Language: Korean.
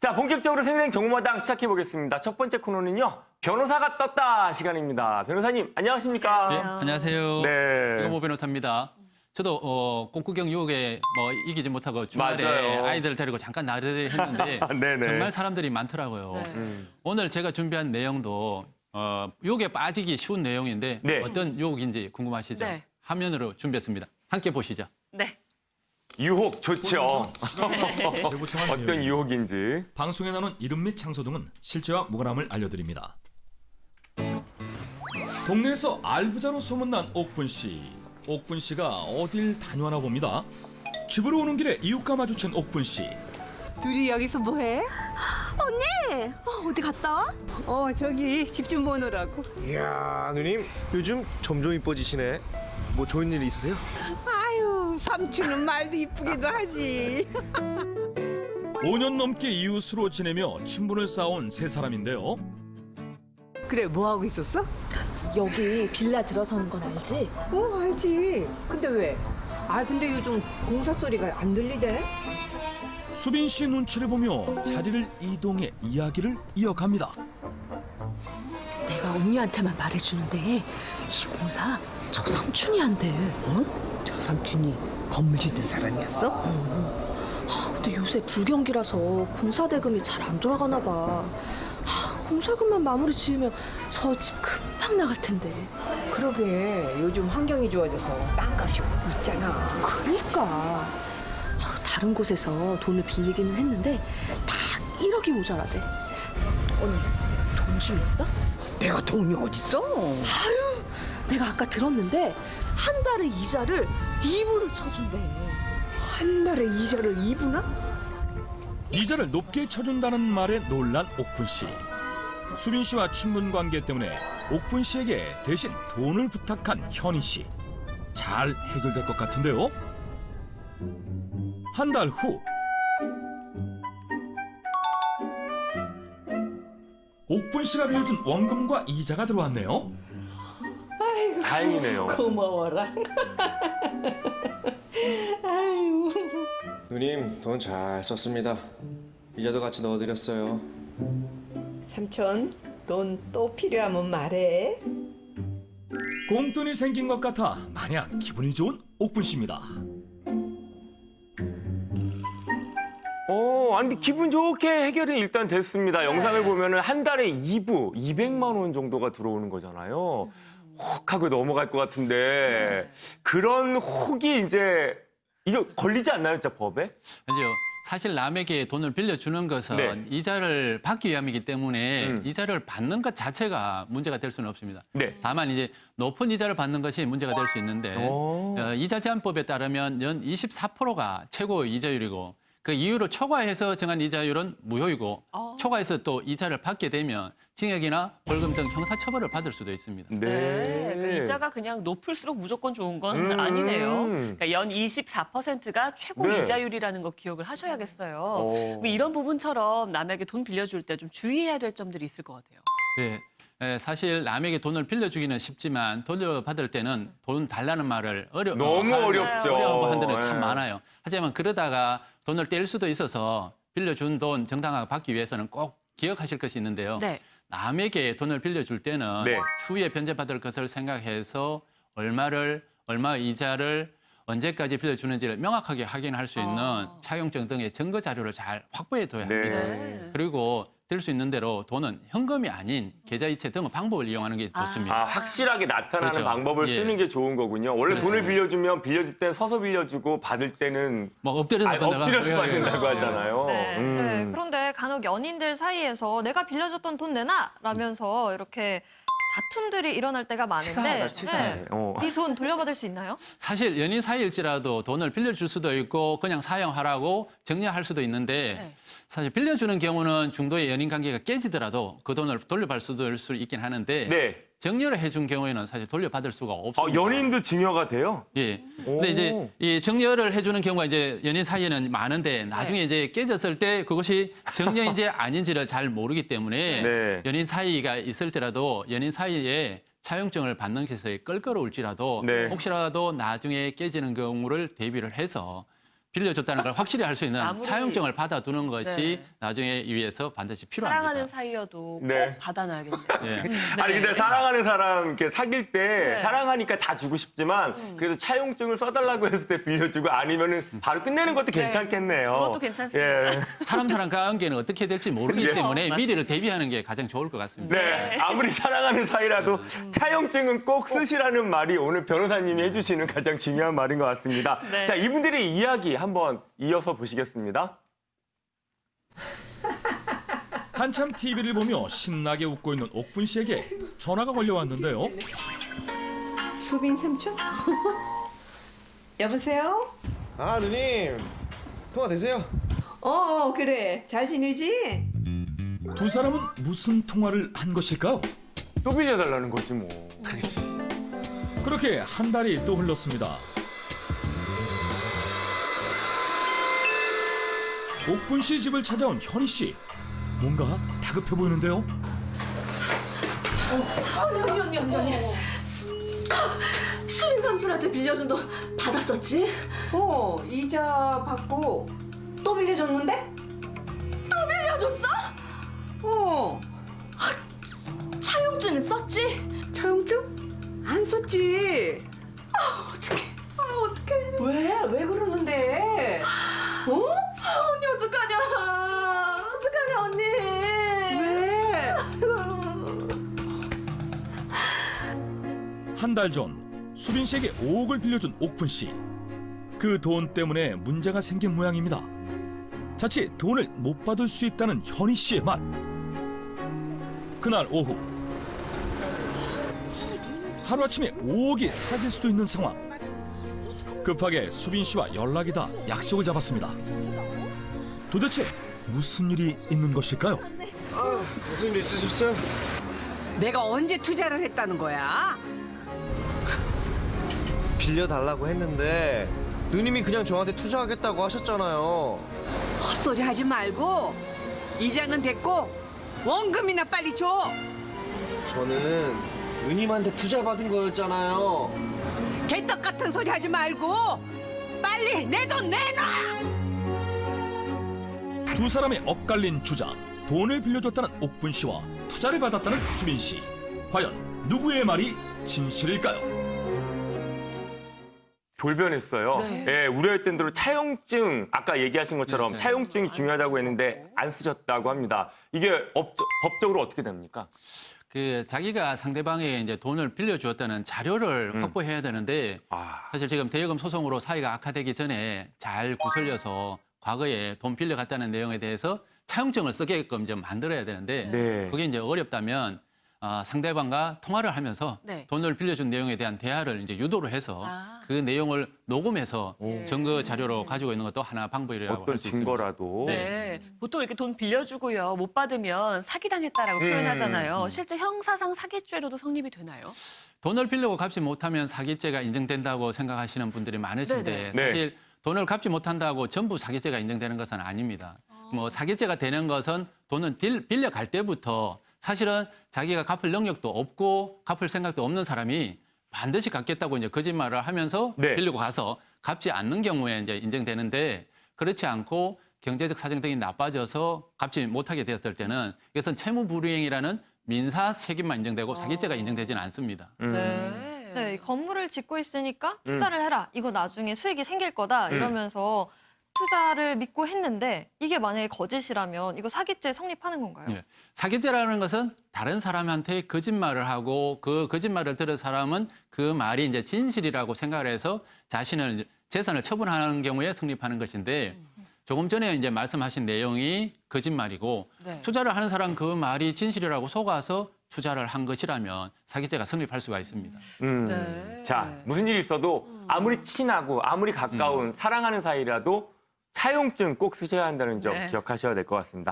자, 본격적으로 생생 정보마당 시작해 보겠습니다. 첫 번째 코너는요. 변호사가 떴다 시간입니다. 변호사님, 안녕하십니까? 네, 안녕하세요. 네. 이건모 변호사입니다. 저도 공구경 유혹에 이기지 못하고 주말에 맞아요. 아이들 데리고 잠깐 나들이 했는데 네네. 정말 사람들이 많더라고요. 오늘 제가 준비한 내용도 유혹에 빠지기 쉬운 내용인데 네. 어떤 유혹인지 궁금하시죠? 네. 화면으로 준비했습니다. 함께 보시죠. 네. 유혹 좋죠. 대구청한 어떤 내용입니다. 유혹인지. 방송에 나오는 이름 및 장소 등은 실제와 무관함을 알려드립니다. 동네에서 알부자로 소문난 옥분 씨. 옥분 씨가 어딜 다녀왔나 봅니다. 집으로 오는 길에 이웃과 마주친 옥분 씨. 둘이 여기서 뭐해? 언니! 어디 갔다 와? 저기 집 좀 보느라고. 이야 누님 요즘 점점 이뻐지시네. 뭐 좋은 일 있으세요? 아유, 삼촌은 말도 이쁘기도 하지. 5년 넘게 이웃으로 지내며 친분을 쌓아온 세 사람인데요. 그래, 뭐 하고 있었어? 여기 빌라 들어서는 건 알지? 알지. 근데 왜? 근데 요즘 공사 소리가 안 들리대? 수빈 씨 눈치를 보며 자리를 이동해 이야기를 이어갑니다. 내가 언니한테만 말해주는데 이 공사 저 삼촌이 한대. 저 삼촌이 건물 짓는 사람이었어? 근데 요새 불경기라서 공사 대금이 잘 안 돌아가나 봐. 공사금만 마무리 지으면 저 집 금방 나갈 텐데. 그러게, 요즘 환경이 좋아져서 땅값이 오르고 있잖아. 그러니까 다른 곳에서 돈을 빌리기는 했는데 다 1억이 모자라대. 언니 돈 좀 있어? 내가 돈이 어딨어? 내가 아까 들었는데 한 달에 이자를 2분을 쳐준대. 한 달에 이자를 2분아? 이자를 높게 쳐준다는 말에 놀란 옥분 씨. 수빈 씨와 친분 관계 때문에 옥분 씨에게 대신 돈을 부탁한 현희 씨. 잘 해결될 것 같은데요. 한 달 후. 옥분 씨가 빌려준 원금과 이자가 들어왔네요. 다행이네요. 고마워라. 아유. 누님 돈 잘 썼습니다. 이자도 같이 넣어드렸어요. 삼촌, 돈 또 필요하면 말해. 공돈이 생긴 것 같아 마냥 기분이 좋은 옥분 씨입니다. 근데 기분 좋게 해결이 일단 됐습니다. 영상을 보면은 한 달에 200만 원 정도가 들어오는 거잖아요. 혹 하고 넘어갈 것 같은데 그런 혹이 이제 이거 걸리지 않나요, 진짜 법에? 이제 사실 남에게 돈을 빌려주는 것은 네. 이자를 받기 위함이기 때문에 이자를 받는 것 자체가 문제가 될 수는 없습니다. 네. 다만 이제 높은 이자를 받는 것이 문제가 될 수 있는데 이자 제한법에 따르면 연 24%가 최고 이자율이고 그 이유를 초과해서 정한 이자율은 무효이고 초과해서 또 이자를 받게 되면 징역이나 벌금 등 형사처벌을 받을 수도 있습니다. 네. 그 이자가 그냥 높을수록 무조건 좋은 건 아니네요. 그러니까 연 24%가 최고 네. 이자율이라는 거 기억을 하셔야겠어요. 그럼 이런 부분처럼 남에게 돈 빌려줄 때 좀 주의해야 될 점들이 있을 것 같아요. 네. 사실 남에게 돈을 빌려주기는 쉽지만 돌려받을 때는 돈 달라는 말을 너무 어렵죠. 어려워하는 분들은 네. 참 많아요. 하지만 그러다가 돈을 뗄 수도 있어서 빌려준 돈 정당하게 받기 위해서는 꼭 기억하실 것이 있는데요. 네. 남에게 돈을 빌려줄 때는 네. 추후에 변제받을 것을 생각해서 얼마 이자를 언제까지 빌려주는지를 명확하게 확인할 수 있는 차용증 등의 증거 자료를 잘 확보해 둬야 합니다. 네. 그리고 들 수 있는 대로 돈은 현금이 아닌 계좌이체 등의 방법을 이용하는 게 좋습니다. 확실하게 나타나는 그렇죠. 방법을 예. 쓰는 게 좋은 거군요. 원래 그렇습니다. 돈을 빌려주면 빌려줄 땐 서서 빌려주고 받을 때는 엎드려서 엎드려서 받는다고. 받는다고 하잖아요. 네. 네, 그런데 간혹 연인들 사이에서 내가 빌려줬던 돈 내놔 라면서 이렇게 다툼들이 일어날 때가 많은데 치사하다. 네 돈 돌려받을 수 있나요? 사실 연인 사이일지라도 돈을 빌려줄 수도 있고 그냥 사용하라고 정리할 수도 있는데 네. 사실 빌려주는 경우는 중도의 연인 관계가 깨지더라도 그 돈을 돌려받을 수도 있긴 하는데 네. 정리를 해준 경우에는 사실 돌려받을 수가 없습니다. 연인도 증여가 돼요? 예. 오. 근데 이제 이 정리를 해주는 경우가 이제 연인 사이에는 많은데 나중에 이제 깨졌을 때 그것이 정리인지 아닌지를 잘 모르기 때문에 네. 연인 사이가 있을 때라도 연인 사이에 차용증을 받는 것이 껄끄러울지라도 네. 혹시라도 나중에 깨지는 경우를 대비를 해서 빌려줬다는 걸 확실히 할 수 있는 아무리- 차용증을 받아두는 것이 네. 나중에 위해서 반드시 필요합니다. 사랑하는 사이여도 꼭 네. 받아놔야겠네요. 예. 아니 근데 사랑하는 사람 이렇게 사귈 때 네. 사랑하니까 다 주고 싶지만 그래도 차용증을 써달라고 했을 때 빌려주고 아니면은 바로 끝내는 것도 네. 괜찮겠네요. 그것도 괜찮습니다. 예. 사람 관계는 어떻게 될지 모르기 네. 때문에 맞습니다. 미리를 대비하는 게 가장 좋을 것 같습니다. 네, 아무리 사랑하는 사이라도 차용증은 꼭 쓰시라는 말이 오늘 변호사님이 해주시는 가장 중요한 말인 것 같습니다. 네. 자, 이분들의 이야기 한번 이어서 보시겠습니다. 한참 TV를 보며 신나게 웃고 있는 옥분 씨에게 전화가 걸려왔는데요. 수빈 삼촌? 여보세요? 아 누님 통화 되세요? 그래. 잘 지내지? 두 사람은 무슨 통화를 한 것일까요? 또 빌려달라는 거지 뭐. 그렇게 한 달이 또 흘렀습니다. 옥분 씨 집을 찾아온 현희 씨. 뭔가 다급해 보이는데요. 언니. 수빈 삼촌한테 빌려준 돈 받았었지? 이자 받고 또 빌려줬는데? 또 빌려줬어? 차용증은 썼지? 차용증? 안 썼지. 어떡해. 왜 그러는데? 언니 어떡하냐? 어떡하냐 언니? 왜? 한 달 전 수빈 씨에게 5억을 빌려준 옥분 씨. 그 돈 때문에 문제가 생긴 모양입니다. 자칫 돈을 못 받을 수 있다는 현희 씨의 말. 그날 오후 하루아침에 5억이 사라질 수도 있는 상황. 급하게 수빈 씨와 연락이 닿아 약속을 잡았습니다. 도대체 무슨 일이 있는 것일까요? 무슨 일 있으셨어요? 내가 언제 투자를 했다는 거야? 빌려달라고 했는데 누님이 그냥 저한테 투자하겠다고 하셨잖아요. 헛소리 하지 말고 이자는 됐고 원금이나 빨리 줘. 저는 누님한테 투자 받은 거였잖아요. 개떡 같은 소리 하지 말고 빨리 내 돈 내놔. 두 사람의 엇갈린 주장. 돈을 빌려줬다는 옥분 씨와 투자를 받았다는 수빈 씨. 과연 누구의 말이 진실일까요? 돌변했어요. 네. 예, 우려했던 대로 차용증, 아까 얘기하신 것처럼 네, 차용증이 중요하다고 했는데 안 쓰셨다고 합니다. 이게 법적으로 어떻게 됩니까? 자기가 상대방에게 이제 돈을 빌려주었다는 자료를 확보해야 되는데 사실 지금 대여금 소송으로 사이가 악화되기 전에 잘 구슬려서 과거에 돈 빌려갔다는 내용에 대해서 차용증을 쓰게끔 좀 만들어야 되는데 네. 그게 이제 어렵다면 상대방과 통화를 하면서 네. 돈을 빌려준 내용에 대한 대화를 이제 유도를 해서 그 내용을 녹음해서 증거 자료로 가지고 있는 것도 하나 방법이라고 어떤 할 수 있습니다. 증거라도. 네. 보통 이렇게 돈 빌려주고요. 못 받으면 사기당했다라고 표현하잖아요. 실제 형사상 사기죄로도 성립이 되나요? 돈을 빌려고 갚지 못하면 사기죄가 인정된다고 생각하시는 분들이 많으신데 네네. 사실 돈을 갚지 못한다고 전부 사기죄가 인정되는 것은 아닙니다. 뭐 사기죄가 되는 것은 돈은 빌려갈 때부터 사실은 자기가 갚을 능력도 없고 갚을 생각도 없는 사람이 반드시 갚겠다고 이제 거짓말을 하면서 네. 빌리고 가서 갚지 않는 경우에 이제 인정되는데 그렇지 않고 경제적 사정 등이 나빠져서 갚지 못하게 되었을 때는 이것은 채무불이행이라는 민사 책임만 인정되고 사기죄가 인정되지는 않습니다. 네. 네, 건물을 짓고 있으니까 투자를 해라. 이거 나중에 수익이 생길 거다. 이러면서 투자를 믿고 했는데 이게 만약에 거짓이라면 이거 사기죄 성립하는 건가요? 예. 사기죄라는 것은 다른 사람한테 거짓말을 하고 그 거짓말을 들은 사람은 그 말이 이제 진실이라고 생각을 해서 자신을 재산을 처분하는 경우에 성립하는 것인데 조금 전에 이제 말씀하신 내용이 거짓말이고 네. 투자를 하는 사람 그 말이 진실이라고 속아서 투자를 한 것이라면 사기죄가 성립할 수가 있습니다. 네. 자, 무슨 일이 있어도 아무리 친하고 아무리 가까운 사랑하는 사이라도 차용증 꼭 쓰셔야 한다는 점 네. 기억하셔야 될 것 같습니다.